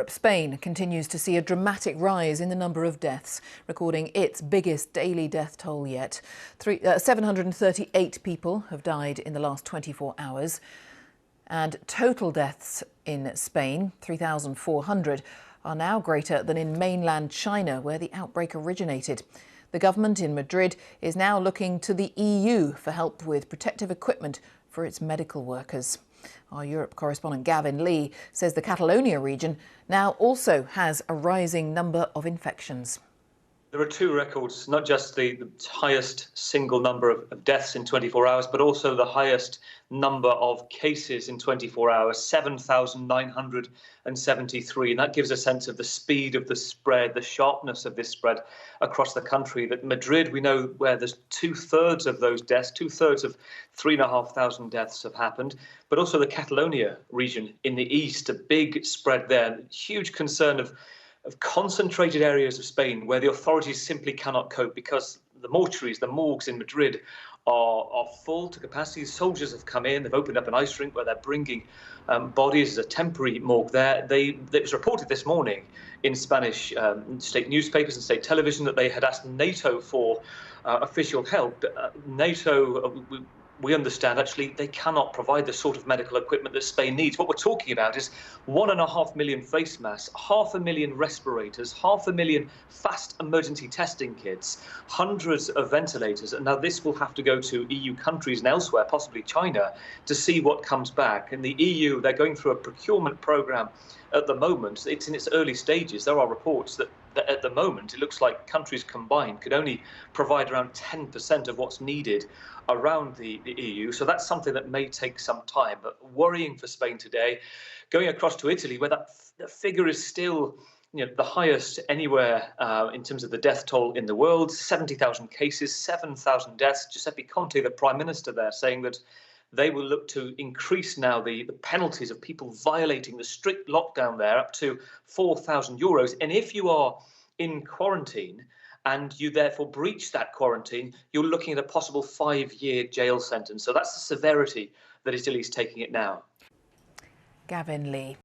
Spain continues to see a dramatic rise in the number of deaths, recording its biggest daily death toll yet. 738 people have died in the last 24 hours. And total deaths in Spain, 3,400, are now greater than in mainland China, where the outbreak originated. The government in Madrid is now looking to the EU for help with protective equipment for its medical workers. Our Europe correspondent Gavin Lee says the Catalonia region now also has a rising number of infections. There are two records, not just the highest single number of deaths in 24 hours, but also the highest number of cases in 24 hours, 7,973. And that gives a sense of the speed of the spread, the sharpness of this spread across the country. That Madrid, we know where there's 2/3 of those deaths, 2/3 of 3,500 deaths have happened, but also the Catalonia region in the east, a big spread there, huge concern of concentrated areas of Spain where the authorities simply cannot cope because the mortuaries, the morgues in Madrid are full to capacity. Soldiers have come in, they've opened up an ice rink where they're bringing bodies as a temporary morgue there. It was reported this morning in Spanish state newspapers and state television that they had asked NATO for official help. NATO, we understand, actually, they cannot provide the sort of medical equipment that Spain needs. What we're talking about is 1.5 million face masks, 500,000 respirators, 500,000 fast emergency testing kits, hundreds of ventilators. And now this will have to go to EU countries and elsewhere, possibly China, to see what comes back. In the EU, they're going through a procurement program at the moment. It's in its early stages. There are reports that at the moment, it looks like countries combined could only provide around 10% of what's needed around the EU. So that's something that may take some time, but worrying for Spain today. Going across to Italy, where that figure is still the highest anywhere in terms of the death toll in the world, 70,000 cases, 7,000 deaths. Giuseppe Conte, the Prime Minister there, saying that they will look to increase now the penalties of people violating the strict lockdown there up to €4,000. And if you are in quarantine and you therefore breach that quarantine, you're looking at a possible 5-year jail sentence. So that's the severity that Italy is taking it now. Gavin Lee.